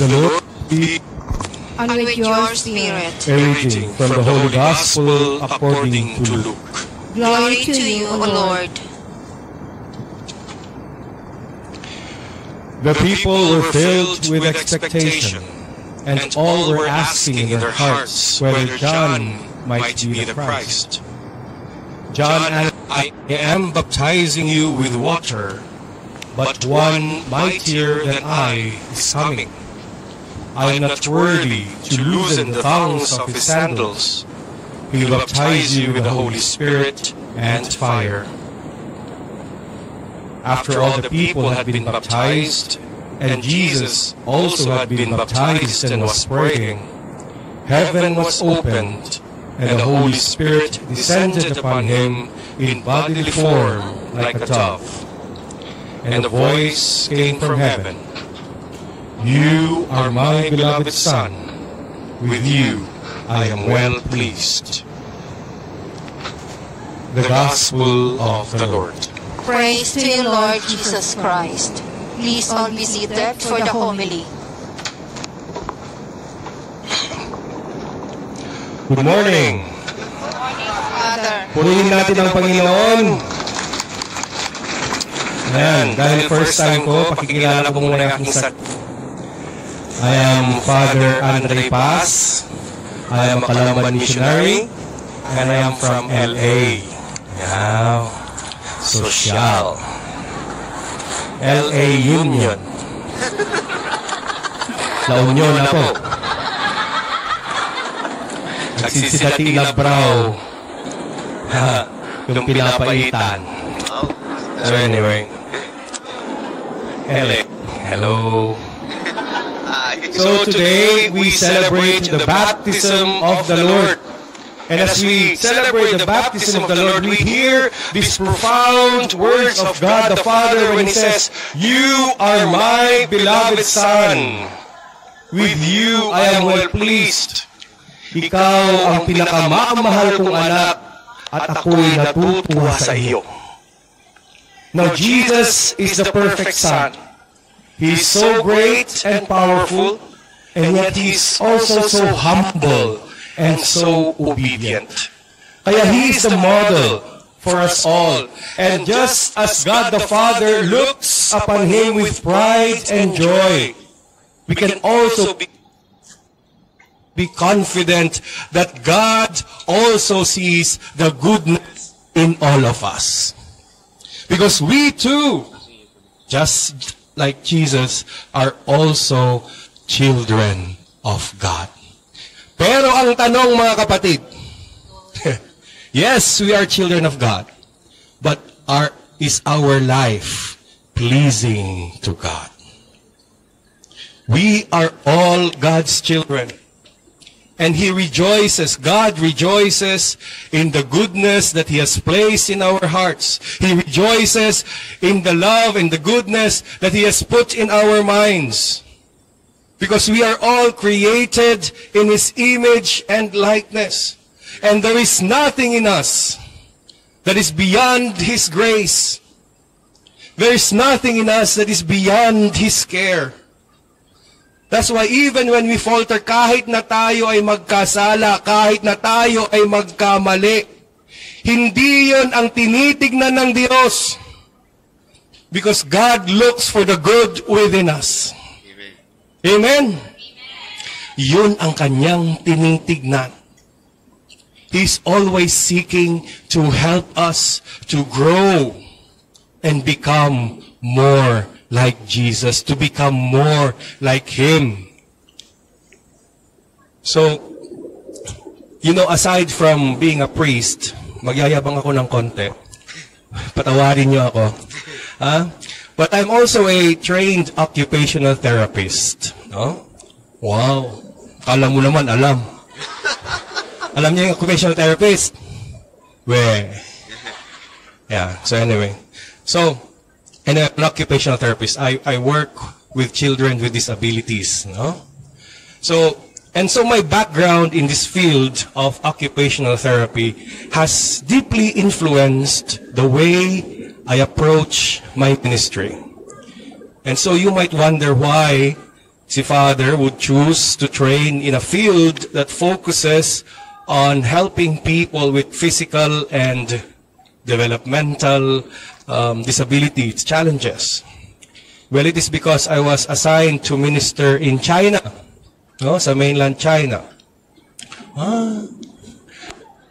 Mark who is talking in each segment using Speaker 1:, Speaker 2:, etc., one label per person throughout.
Speaker 1: the Lord be
Speaker 2: and with your spirit.
Speaker 1: a reading from the Holy Gospel according to Luke.
Speaker 2: Glory to you, O Lord.
Speaker 1: The people were filled with expectation, and all were asking in their hearts whether John might be the Christ. John answered, I am baptizing you with water, but one mightier than I is coming. I am not worthy to loosen the thongs of his sandals. He will baptize you with the Holy Spirit and fire. After all the people had been baptized, and Jesus also had been baptized and was praying, heaven was opened, and the Holy Spirit descended upon him in bodily form like a dove. And a voice came from heaven, You are my beloved Son, with you I am well pleased. The Gospel of the Lord.
Speaker 2: Praise to you, Lord Jesus Christ. Please all be seated for the homily.
Speaker 1: Good morning.
Speaker 2: Father,
Speaker 1: Purihin natin ang Panginoon. Ayan, dahil first time ko, pakikilala ko muna yung aking I am Father Andre Paz. I am a Calamba missionary, and I am from LA. Wow, social. LA Union. La Union na po. Nagsisidati Labrao. Yung pinapaitan. So anyway. LA. Hello. So today we celebrate the baptism of the Lord. And as we celebrate the baptism of the Lord, we hear these profound words of God the Father when He says, You are my beloved Son. With you I am well pleased. Ikaw ang pinakamamahal kong anak at ako'y natutuwa sa iyo. Now Jesus is the perfect Son. He is so great and powerful, and yet He is also so humble and so obedient. Kaya He is the model for us all. And just as God the Father looks upon Him with pride and joy, we can also be confident that God also sees the goodness in all of us. Because we too, just like Jesus, are also children of God. Pero ang tanong, mga kapatid, yes, we are children of God, but is our life pleasing to God? We are all God's children. And He rejoices, God rejoices in the goodness that He has placed in our hearts. He rejoices in the love and the goodness that He has put in our minds. Because we are all created in His image and likeness. And there is nothing in us that is beyond His grace. There is nothing in us that is beyond His care. That's why even when we falter, kahit na tayo ay magkasala, kahit na tayo ay magkamali, hindi yun ang tinitignan ng Diyos. Because God looks for the good within us. Amen? Yun ang kanyang tinitignan. He's always seeking to help us to grow and become more like Jesus, to become more like Him. So, aside from being a priest, magyayabang ako ng konti. Patawarin niyo ako. But I'm also a trained occupational therapist. No? Wow. Kala mo naman, alam. Alam niyo yung occupational therapist? Yeah, so anyway. So, and an occupational therapist, I work with children with disabilities. No? So my background in this field of occupational therapy has deeply influenced the way I approach my ministry. And so you might wonder why si Father would choose to train in a field that focuses on helping people with physical and developmental disabilities, challenges. Well, it is because I was assigned to minister in China, no, sa mainland China.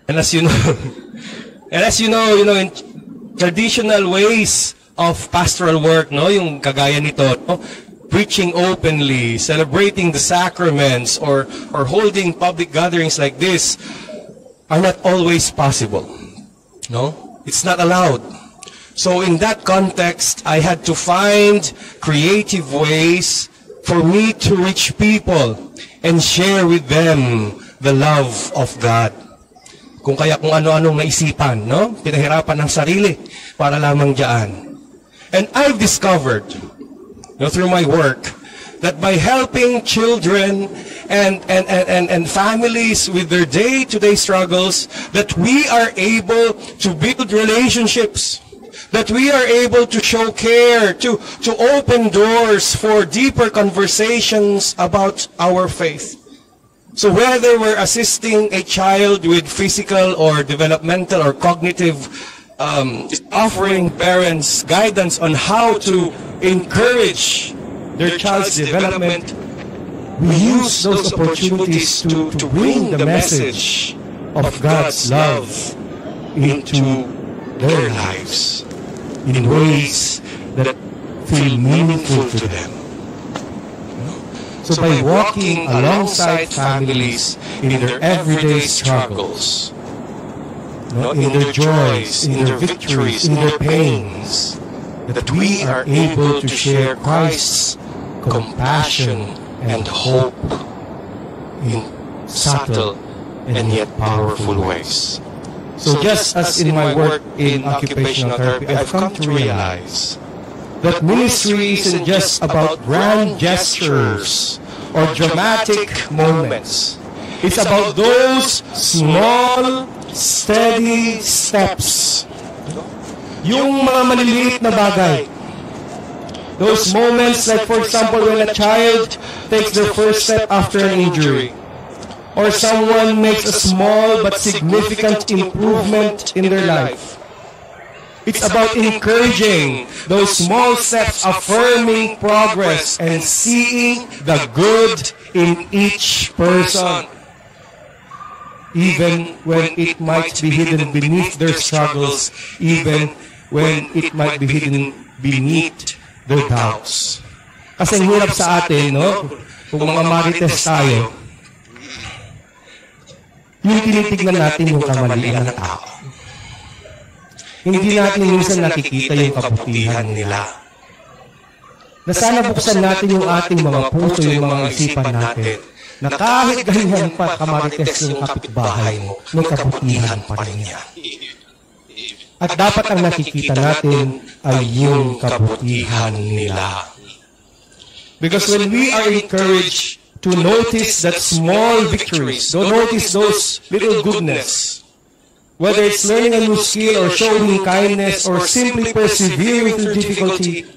Speaker 1: And as you know, in traditional ways of pastoral work, no, yung kagaya nito, no, preaching openly, celebrating the sacraments, or holding public gatherings like this are not always possible. No, it's not allowed. So in that context, I had to find creative ways for me to reach people and share with them the love of God. Kung ano-anong naisipan, no? Pinahirapan ng sarili para lamang diyan. And I've discovered, through my work, that by helping children and families with their day-to-day struggles, that we are able to build relationships, that we are able to show care, to open doors for deeper conversations about our faith. So whether we're assisting a child with physical or developmental or cognitive, offering parents guidance on how to encourage their child's development, we use those opportunities to bring the message of God's love into their lives in ways that feel meaningful to them. So by walking alongside families in their everyday struggles, in their joys, in their victories, in their pains, that we are able to share Christ's compassion and hope in subtle and yet powerful ways. So just as in my work in occupational therapy, I've come to realize that ministry isn't just about grand gestures or dramatic moments. It's about those small, steady steps. Yung mga maliliit na bagay. Those moments like, for example, when a child takes their first step after an injury, or someone makes a small but significant improvement in their life. It's about encouraging those small steps, affirming progress, and seeing the good in each person, even when it might be hidden beneath their struggles, even when it might be hidden beneath their doubts. Kasi ang hirap sa atin, no? Kung mga marites tayo, yung tinitignan natin yung kamalian ng tao. Hindi natin minsan nakikita yung kabutihan nila. Na sana buksan natin yung ating mga puso, yung mga isipan natin, na kahit ganyan pa kamarites yung kapitbahay mo, may kabutihan pa rin niya. At dapat ang nakikita natin ay yung kabutihan nila. Because when we are encouraged to notice that small victories, to notice those little goodness, whether it's learning a new skill or showing kindness or simply persevering through difficulty,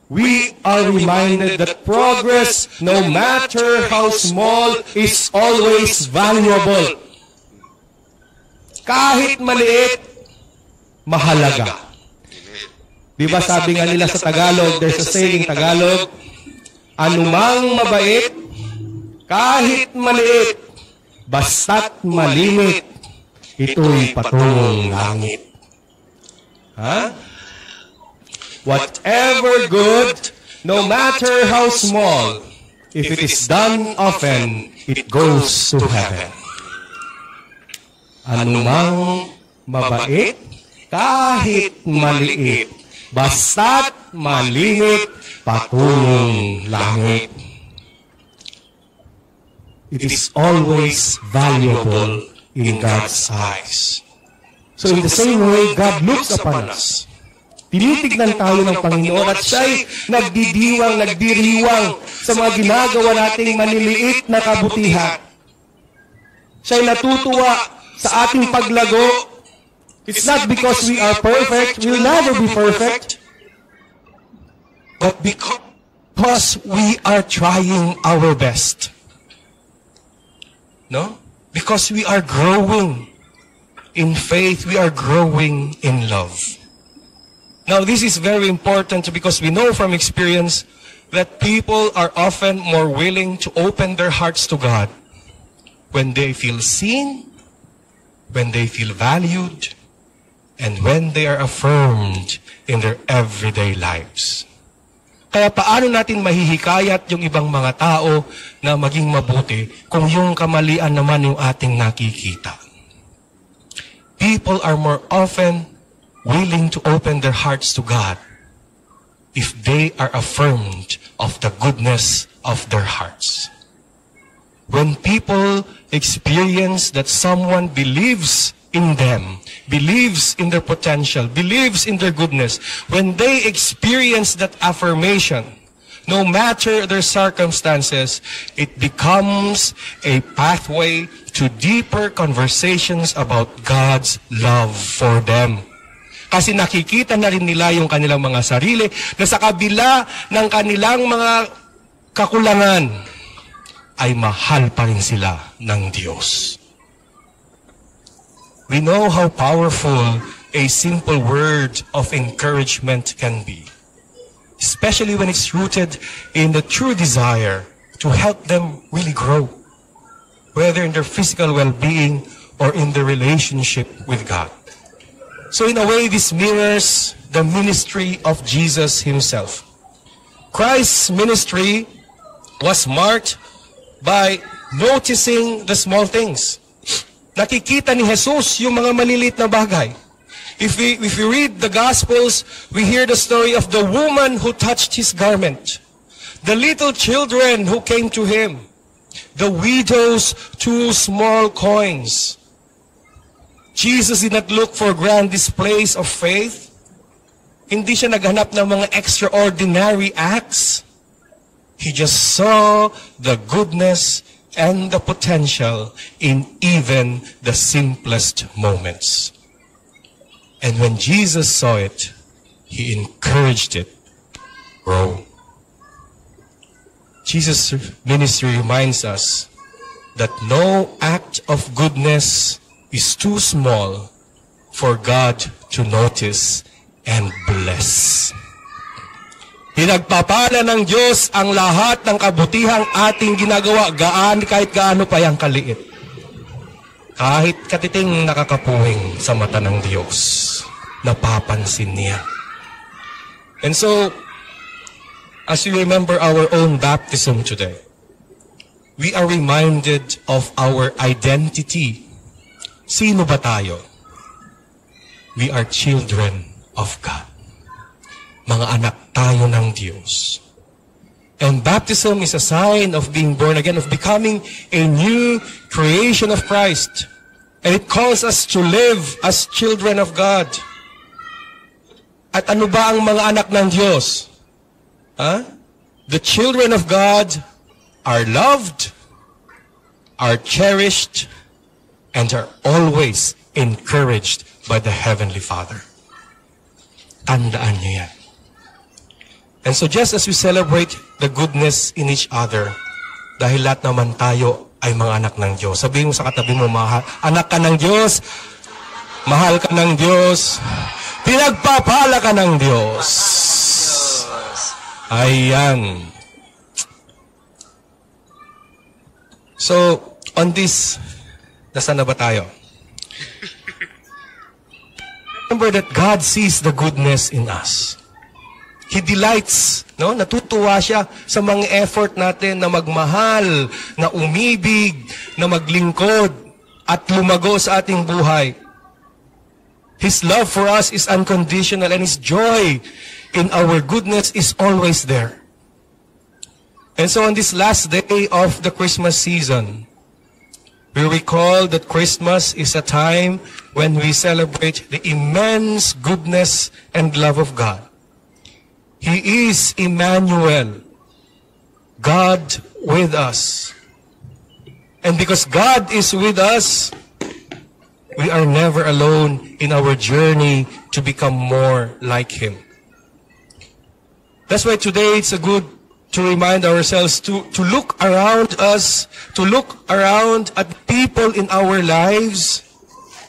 Speaker 1: we are reminded that progress, no matter how small, is always valuable. Kahit maliit, mahalaga. Diba sabi nga nila sa Tagalog, there's a saying in Tagalog, anumang mabait, kahit maliit, basta't malimit, ito'y patungong langit. Whatever good, no matter how small, if it is done often, it goes to heaven. Anumang mabait, kahit maliit, basta't malimit, patungong langit. It is always valuable in God's eyes. So in the same way, God looks upon us. Tinitignan tayo ng Panginoon at siya'y nagdiriwang sa mga ginagawa nating maliliit na kabutihan. Siya'y natutuwa sa ating paglago. It's not because we are perfect, we'll never be perfect, but because because we are trying our best. No? Because we are growing in faith, we are growing in love. Now, this is very important because we know from experience that people are often more willing to open their hearts to God when they feel seen, when they feel valued, and when they are affirmed in their everyday lives. Kaya paano natin mahihikayat yung ibang mga tao na maging mabuti kung yung kamalian naman yung ating nakikita? People are more often willing to open their hearts to God if they are affirmed of the goodness of their hearts. When people experience that someone believes in them, believes in their potential, believes in their goodness, when they experience that affirmation, no matter their circumstances, it becomes a pathway to deeper conversations about God's love for them. Kasi nakikita na rin nila yung kanilang mga sarili na sa kabila ng kanilang mga kakulangan ay mahal pa rin sila ng Diyos. We know how powerful a simple word of encouragement can be, especially when it's rooted in the true desire to help them really grow, whether in their physical well-being or in their relationship with God. So in a way, this mirrors the ministry of Jesus himself. Christ's ministry was marked by noticing the small things. Nakikita ni Jesus yung mga maliliit na bagay. If we read the Gospels, we hear the story of the woman who touched his garment, the little children who came to him, the widow's 2 small coins. Jesus did not look for grand displays of faith. Hindi siya naghanap ng mga extraordinary acts. He just saw the goodness and the potential in even the simplest moments. And when Jesus saw it, he encouraged it. Grow. Jesus' ministry reminds us that no act of goodness is too small for God to notice and bless. Pinagpapala ng Diyos ang lahat ng kabutihang ating ginagawa, kahit gaano pa yang kaliit. Kahit katiting nakakapuwing sa mata ng Diyos, napapansin niya. And so, as we remember our own baptism today, we are reminded of our identity. Sino ba tayo? We are children of God. Mga anak tayo ng Diyos. And baptism is a sign of being born again, of becoming a new creation of Christ. And it calls us to live as children of God. At ano ba ang mga anak ng Diyos? The children of God are loved, are cherished, and are always encouraged by the Heavenly Father. Tandaan niyo yan. And so just as we celebrate the goodness in each other, dahil lahat naman tayo ay mga anak ng Diyos. Sabihin mo sa katabi mo, anak ka ng Diyos, mahal ka ng Diyos, pinagpapala ka ng Diyos. Ayan. So, on this, nasaan na ba tayo? Remember that God sees the goodness in us. He delights, no? Natutuwa siya sa mga effort natin na magmahal, na umibig, na maglingkod, at lumago sa ating buhay. His love for us is unconditional, and His joy in our goodness is always there. And so on this last day of the Christmas season, we recall that Christmas is a time when we celebrate the immense goodness and love of God. He is Emmanuel, God with us. And because God is with us, we are never alone in our journey to become more like Him. That's why today it's a good to remind ourselves to look around us, to look around at people in our lives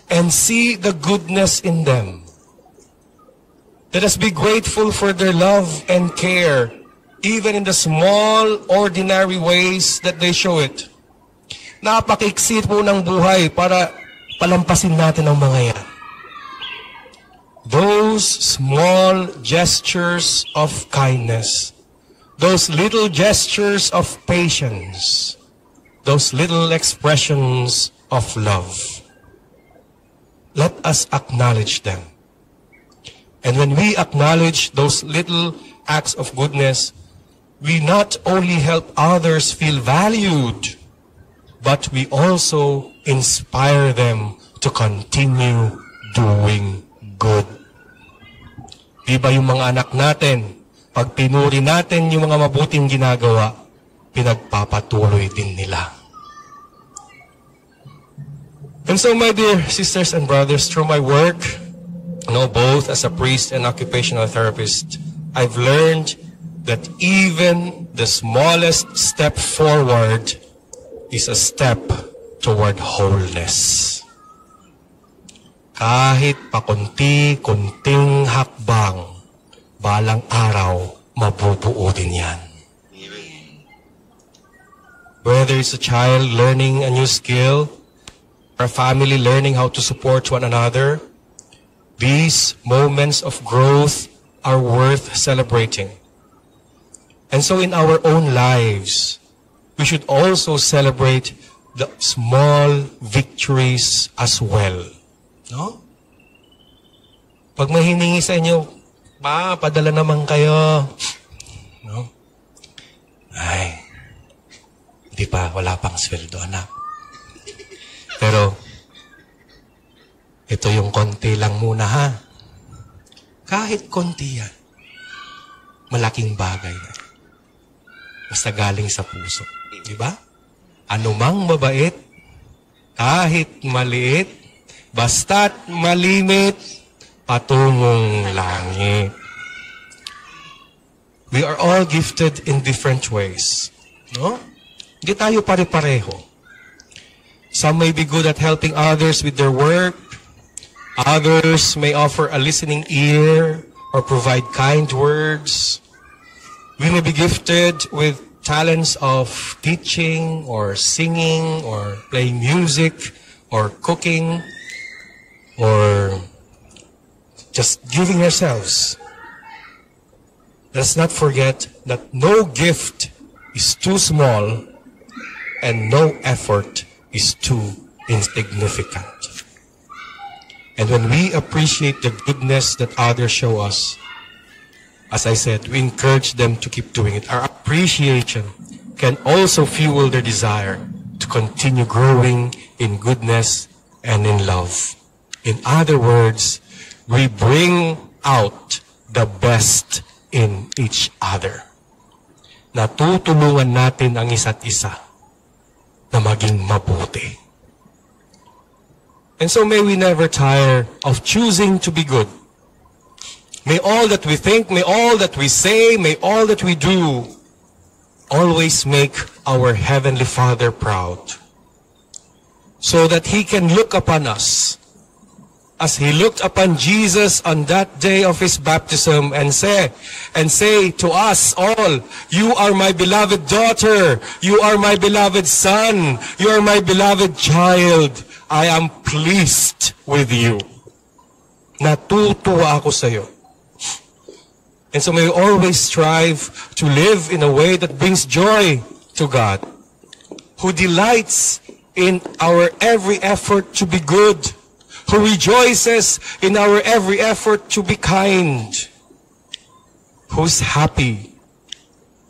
Speaker 1: and see the goodness in them. Let us be grateful for their love and care, even in the small, ordinary ways that they show it. Napakiksi po ng buhay para palampasin natin ang mga yan. Those small gestures of kindness, those little gestures of patience, those little expressions of love, let us acknowledge them. And when we acknowledge those little acts of goodness, we not only help others feel valued, but we also inspire them to continue doing good. Diba yung mga anak natin, pag pinuri natin yung mga mabuting ginagawa, pinagpapatuloy din nila. And so, my dear sisters and brothers, through my work, both as a priest and occupational therapist, I've learned that even the smallest step forward is a step toward wholeness. Kahit pakunti-kunting hakbang, balang araw, mabubuo din yan. Whether it's a child learning a new skill, or a family learning how to support one another, these moments of growth are worth celebrating. And so in our own lives, we should also celebrate the small victories as well. No? Pag may hiningi sa inyo, padala naman kayo. No? Ay, hindi pa, wala pang sweldo, anak. Pero, ito yung konti lang muna, ha? Kahit konti yan, malaking bagay na. Basta galing sa puso. Diba? Anumang mabait, kahit maliit, basta't malimit, patungong langit. We are all gifted in different ways. No? Hindi tayo pare-pareho. Some may be good at helping others with their work. Others may offer a listening ear or provide kind words. We may be gifted with talents of teaching or singing or playing music or cooking or just giving ourselves. Let's not forget that no gift is too small and no effort is too insignificant. And when we appreciate the goodness that others show us, as I said, we encourage them to keep doing it. Our appreciation can also fuel their desire to continue growing in goodness and in love. In other words, we bring out the best in each other. Natutulungan natin ang isa't isa na maging mabuti. And so may we never tire of choosing to be good. May all that we think, may all that we say, may all that we do always make our Heavenly Father proud, so that He can look upon us as He looked upon Jesus on that day of His baptism and say to us all, "You are my beloved daughter, you are my beloved son, you are my beloved child. I am pleased with you." Natutuwa ako sa iyo. And so may we always strive to live in a way that brings joy to God, who delights in our every effort to be good, who rejoices in our every effort to be kind, who's happy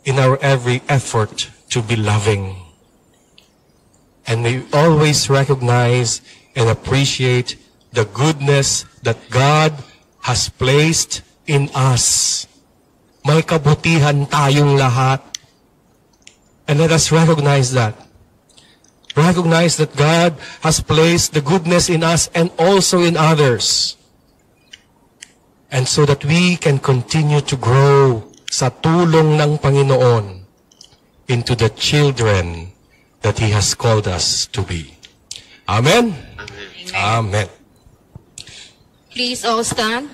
Speaker 1: in our every effort to be loving. And we always recognize and appreciate the goodness that God has placed in us. May kabutihan tayong lahat. And let us recognize that. Recognize that God has placed the goodness in us and also in others. And so that we can continue to grow sa tulong ng Panginoon into the children that He has called us to be. Amen? Amen.
Speaker 2: Please all stand.